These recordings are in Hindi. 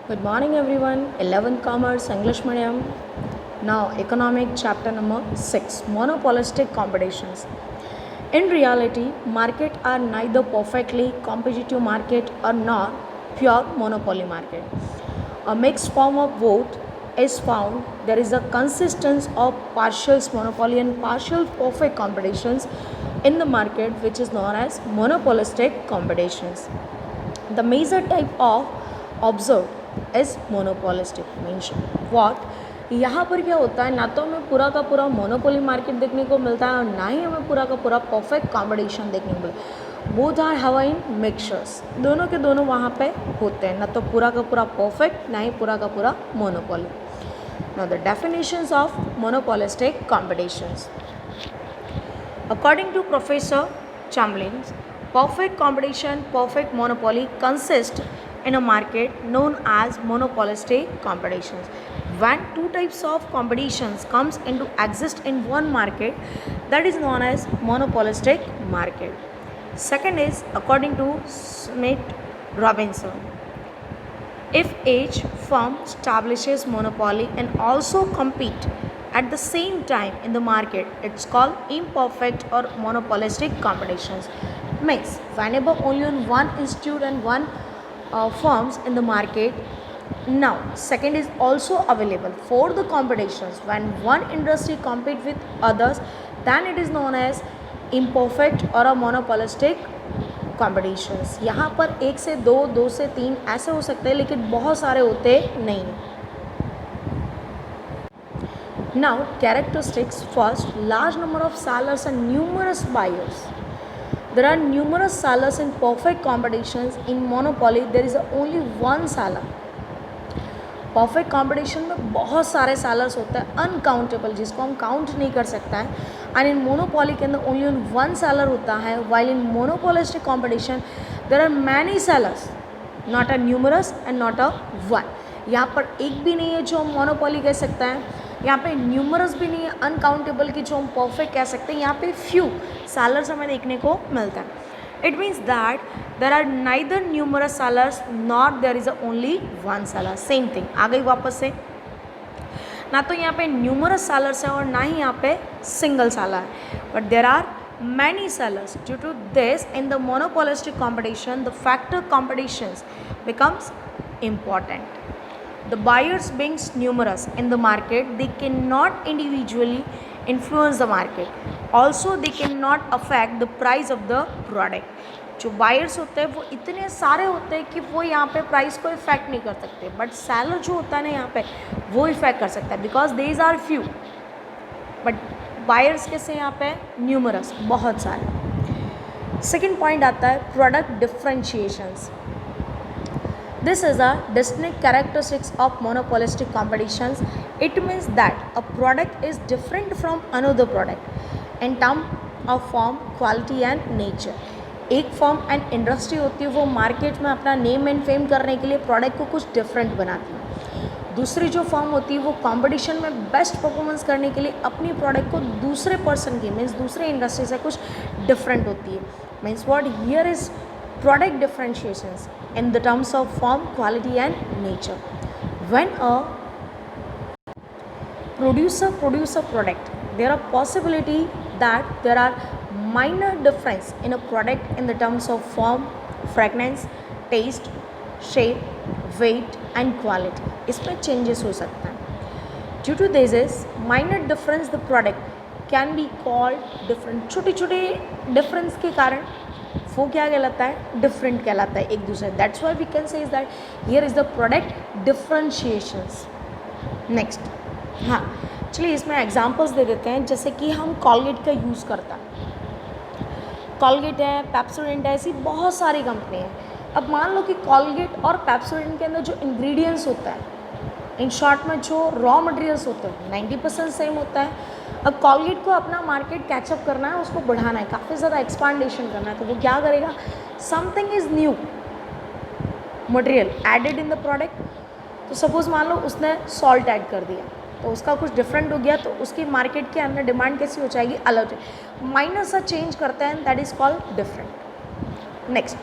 Good morning everyone. 11th Commerce English Medium. Now Economic chapter number 6 Monopolistic Competitions. In reality, market are neither perfectly competitive market or nor pure monopoly market. A mixed form of both is found. There is a consistence of partial monopoly and partial perfect competitions in the market, which is known as monopolistic competitions. The major type of observed is monopolistic means what यहाँ पर क्या होता है, ना तो हमें पूरा का पूरा मोनोपोली मार्केट देखने को मिलता है और ना ही हमें पूरा का पूरा परफेक्ट कॉम्पिटिशन देखने को मिलता है. Both are have in mixtures, दोनों के दोनों वहाँ पे होते हैं, ना तो पूरा का पूरा परफेक्ट ना ही पूरा का पूरा monopoly. Now the definitions of monopolistic competitions. According to Professor Chamberlain, perfect competition, perfect monopoly consist in a market known as monopolistic competitions. When two types of competitions comes into exist in one market, that is known as monopolistic market. Second is according to Smith Robinson. If each firm establishes monopoly and also compete at the same time in the market, it's called imperfect or monopolistic competitions. Means whenever only one institute and one firms in the market. Now second is also available for the competitions. When one industry compete with others, then it is known as imperfect or a monopolistic competitions. यहाँ पर एक से दो, दो से तीन ऐसे हो सकते हैं, लेकिन बहुत सारे होते नहीं. Now characteristics. First, large number of sellers and numerous buyers. There are numerous sellers in perfect competitions. In monopoly there is only one seller. Perfect competition में बहुत सारे सेलर्स होते हैं, अनकाउंटेबल, जिसको हम काउंट नहीं कर सकता है. एंड इन मोनोपोली के अंदर ओनली वन सेलर होता है. While in monopolistic competition there are many sellers, not a numerous and not a one. यहाँ पर एक भी नहीं है जो हम मोनोपोली कह सकते हैं, यहाँ पे न्यूमरस भी नहीं है अनकाउंटेबल की जो हम परफेक्ट कह सकते हैं. यहाँ पे फ्यू सेलर्स हमें देखने को मिलता है. It means that there are neither numerous sellers nor there is only one seller. Same thing. आ गई वापस से, ना तो यहाँ पे numerous sellers है और ना ही यहाँ पे single seller है. But there are many sellers. Due to this, in the monopolistic competition, the factor competitions becomes important. The buyers being numerous in the market, they cannot individually influence the market. Also they cannot affect the price of the product. जो बायर्स होते हैं वो इतने सारे होते हैं कि वो यहाँ पे प्राइस को इफेक्ट नहीं कर सकते, बट सेलर जो होता है ना यहाँ पे वो इफेक्ट कर सकता है, because these are few. But buyers कैसे यहाँ पे न्यूमरस, बहुत सारे. सेकेंड पॉइंट आता है product डिफ्रेंशिएशंस. This is a distinct characteristics of monopolistic competitions. It means that a product is different from another product in terms of form, quality and nature. एक फॉर्म एंड इंडस्ट्री होती है, वो मार्केट में अपना नेम एंड फेम करने के लिए प्रोडक्ट को कुछ डिफरेंट बनाती है. दूसरी जो फॉर्म होती है वो कंपटीशन में बेस्ट परफॉर्मेंस करने के लिए अपनी प्रोडक्ट को दूसरे पर्सन की मीन्स दूसरे इंडस्ट्री से कुछ डिफरेंट होती है. Means what here is product differentiations in the terms of form, quality and nature. When a producer produce a product, there are possibility that there are minor difference in a product in the terms of form, fragrance, taste, shape, weight and quality. इसमें changes हो सकता है. Due to this is minor difference, the product can be called different. छोटे छोटे difference के कारण वो क्या कहलाता है, डिफरेंट कहलाता है एक दूसरे. That's why we can say is that here is the product differentiations. Next, हाँ चलिए इसमें एग्जांपल्स दे देते हैं. जैसे कि हम कॉलगेट का यूज़ करता है, कॉलगेट है, पेप्सोडेंट है, ऐसी बहुत सारी कंपनी है. अब मान लो कि कॉलगेट और पेप्सोडेंट के अंदर जो इंग्रेडिएंट्स होता है, इन शॉर्ट में जो रॉ मटेरियल्स होते हैं 90% सेम होता है. अब कॉलगेट को अपना मार्केट कैचअप करना है, उसको बढ़ाना है, काफ़ी ज़्यादा एक्सपांडेशन करना है, तो वो क्या करेगा, something is new material added in the product. तो सपोज़ मान लो उसने सॉल्ट ऐड कर दिया, तो उसका कुछ डिफरेंट हो गया, तो उसकी मार्केट के अंदर डिमांड कैसी हो जाएगी, अलग. माइनर सा चेंज करते हैं, that is called different. Next,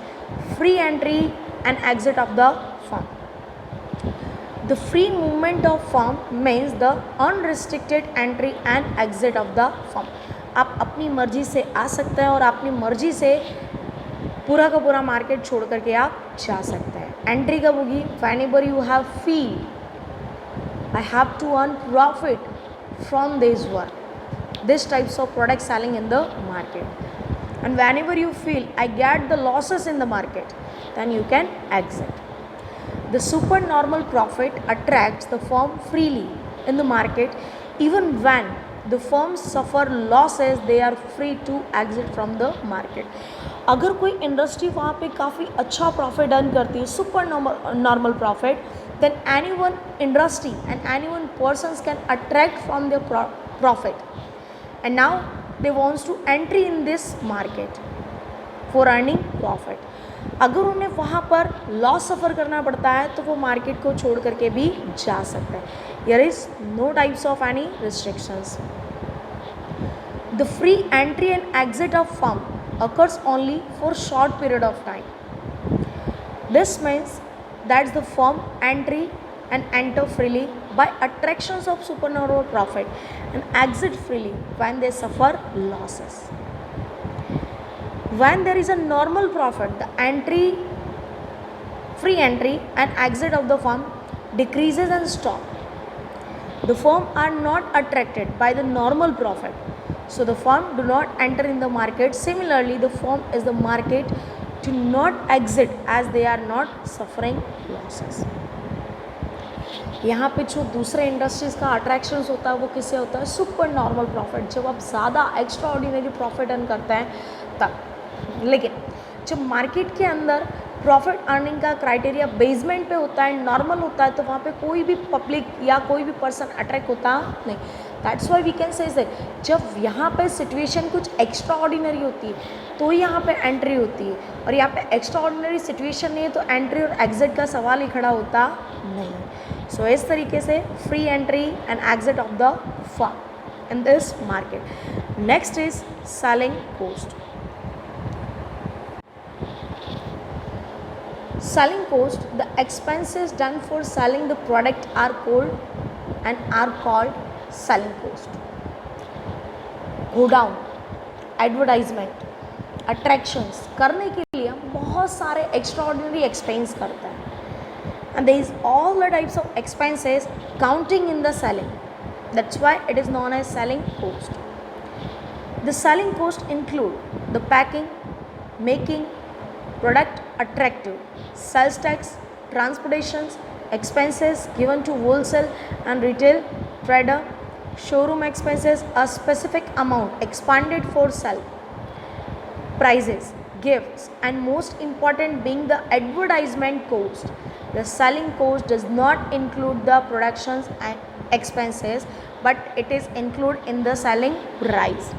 free entry and exit of the firm. The free movement of firm means the unrestricted entry and exit of the firm. आप अपनी मर्जी से आ सकते हैं और अपनी मर्जी से पूरा का पूरा मार्केट छोड़ करके आप जा सकते हैं. एंट्री कब होगी? whenever you have feel I have to earn profit from this work, this types of product selling in the market, and whenever you feel I get the losses in the market, then you can exit. The supernormal profit attracts the firm freely in the market. Even when the firms suffer losses, they are free to exit from the market. अगर कोई इंडस्ट्री वहाँ पे काफ़ी अच्छा प्रॉफिट अर्न करती है, super normal profit, then anyone industry and anyone persons can attract from their profit, and now they wants to entry in this market for earning profit. अगर उन्हें वहाँ पर लॉस सफ़र करना पड़ता है तो वो मार्केट को छोड़ करके भी जा सकते हैं. There is no types of any restrictions. The free entry and exit of firm occurs only for short period of time. This means that the firm entry and enter freely by attractions of supernormal profit and exit freely when they suffer losses. When there is a normal profit, the free entry and exit of the firm decreases and stop. The firm are not attracted by the normal profit, so the firm do not enter in the market. Similarly, the firm is the market to not exit as they are not suffering losses. यहाँ पे जो दूसरे इंडस्ट्रीज़ का अट्रैक्शंस होता है वो किससे होता है? Super normal profit. जब आप ज़्यादा एक्स्ट्रा ऑर्डिनरी प्रॉफिट अर्न करते हैं तब. लेकिन जब मार्केट के अंदर प्रॉफिट अर्निंग का क्राइटेरिया बेसमेंट पे होता है, नॉर्मल होता है, तो वहाँ पे कोई भी पब्लिक या कोई भी पर्सन अट्रैक्ट होता नहीं. That's why we can say that जब यहाँ पे सिचुएशन कुछ एक्स्ट्रा ऑर्डिनरी होती है तो यहाँ पे एंट्री होती है, और यहाँ पे एक्स्ट्रा ऑर्डिनरी सिचुएशन नहीं है तो एंट्री और एग्जिट का सवाल ही खड़ा होता नहीं. सो इस तरीके से free entry and exit of the firm in this market. Next is selling cost. Selling cost, the expenses done for selling the product are called selling cost. Godown, advertisement, attractions करने के लिए हम बहुत सारे एक्स्ट्राऑर्डिनरी एक्सपेंस करते हैं. And there is all the types of expenses counting in the selling. That's why it is known as selling cost. The selling cost include the packing, making product attractive, sales tax, transportations, expenses given to wholesale and retail trader, showroom expenses, a specific amount expended for sale, prices, gifts, and most important being the advertisement cost. The selling cost does not include the productions and expenses, but it is included in the selling price.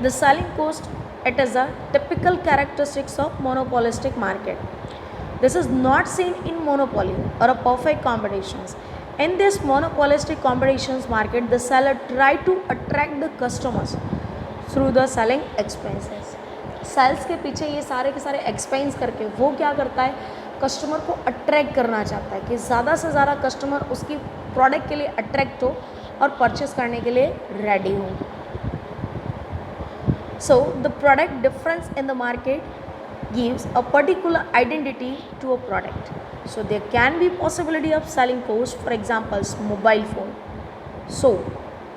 The selling cost, it is a typical characteristics of monopolistic market. This is not seen in monopoly or a perfect competitions. In this monopolistic competitions market, the seller try to attract the customers through the selling expenses. Sales के पीछे ये सारे के सारे एक्सपेंस करके वो क्या करता है? कस्टमर को अट्रैक्ट करना चाहता है कि ज़्यादा से ज़्यादा कस्टमर उसकी प्रोडक्ट के लिए अट्रैक्ट हो और परचेस करने के लिए रेडी हो. So the product difference in the market gives a particular identity to a product. So there can be possibility of selling cost, for example, mobile phone. So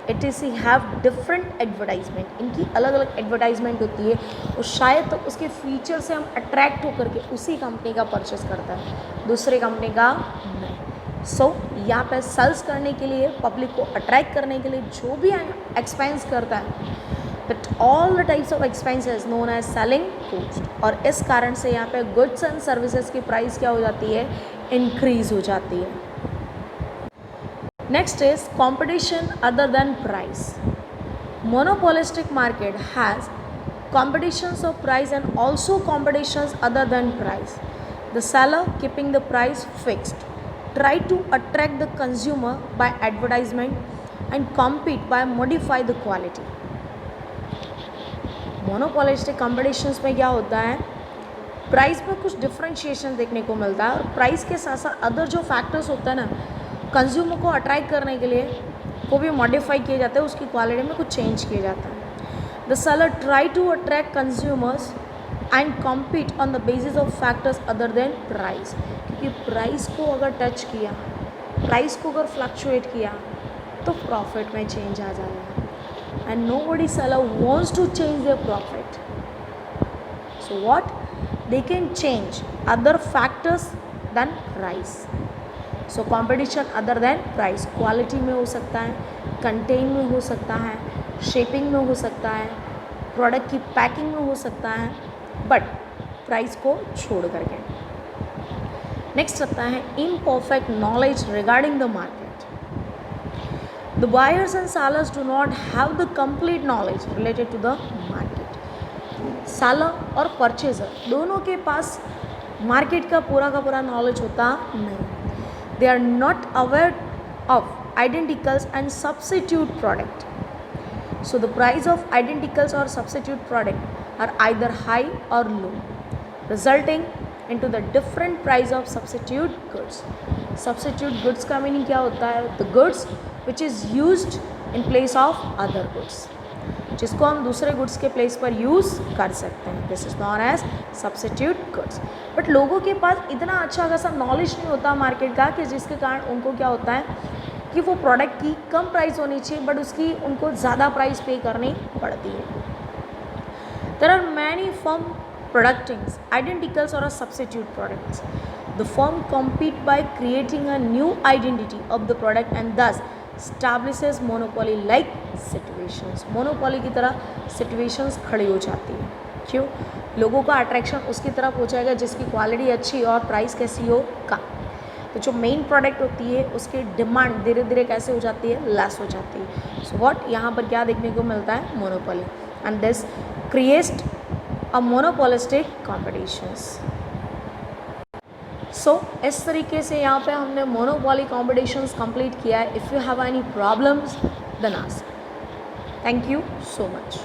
it is have different advertisement. इनकी अलग अलग एडवर्टाइजमेंट होती है और शायद तो उसके फीचर से हम अट्रैक्ट होकर के उसी कंपनी का परचेस करता है, दूसरे कंपनी का नहीं. सो यहाँ पे सेल्स करने के लिए, पब्लिक को अट्रैक्ट करने के लिए जो भी एक्सपेंस करता है, but all the types of expenses known as selling cost. और इस कारण से यहाँ पे गुड्स एंड सर्विसेज की प्राइस क्या हो जाती है? इंक्रीज हो जाती है. Next is competition other than price. Monopolistic market has competitions of price and also competitions other than price. The seller keeping the price fixed try to attract the consumer by advertisement and compete by modify the quality. Monopolistic competitions में क्या होता है? प्राइस में कुछ डिफ्रेंशिएशन देखने को मिलता है, और प्राइस के साथ साथ अदर जो फैक्टर्स होते हैं ना, कंज्यूमर को अट्रैक्ट करने के लिए वो भी मॉडिफाई किए जाते हैं, उसकी क्वालिटी में कुछ चेंज किया जाता है. The seller try to attract consumers and compete on the basis of factors other than price. क्योंकि प्राइस को अगर टच किया, प्राइस को अगर फ्लक्चुएट किया तो प्रॉफिट में चेंज आ जाएगा, and nobody seller wants to change their profit. So what they can change other factors than price. So competition other than price, quality में हो सकता है, contain में हो सकता है, shaping में हो सकता है, product की packing में हो सकता है, but price को छोड़ करके. Next आता है imperfect knowledge regarding the market. The buyers and sellers do not have the complete knowledge related to the market. Seller और परचेज़र दोनों के पास मार्केट का पूरा नॉलेज होता नहीं. They are not aware of identicals and substitute product. So the price of identicals और substitute product are either high और low, resulting into the different price of substitute goods. Substitute goods का मीनिंग क्या होता है? The goods which is used in place of other goods, जिसको हम दूसरे गुड्स के प्लेस पर यूज़ कर सकते हैं. This is known as substitute goods. But लोगों के पास इतना अच्छा खासा नॉलेज नहीं होता मार्केट का, कि जिसके कारण उनको क्या होता है कि वो प्रोडक्ट की कम प्राइस होनी चाहिए बट उसकी उनको ज़्यादा प्राइस पे करनी पड़ती है. There are many firm producing identicals और substitute products. The firm compete by creating a new identity of the product and thus establishes monopoly like situations. Monopoly की तरह सिचुएशंस खड़ी हो जाती है. क्यों? लोगों का अट्रैक्शन उसकी तरफ हो जाएगा जिसकी क्वालिटी अच्छी और प्राइस कैसी हो कम. तो जो मेन प्रोडक्ट होती है उसकी डिमांड धीरे धीरे कैसे हो जाती है? लेस हो जाती है. सो व्हाट यहाँ पर क्या देखने को मिलता है? Monopoly. And this creates a monopolistic competitions. So इस तरीके से यहाँ पे हमने मोनोपोली कॉम्पिटिशन्स कंप्लीट किया है. If you have any problems then ask. Thank you so much.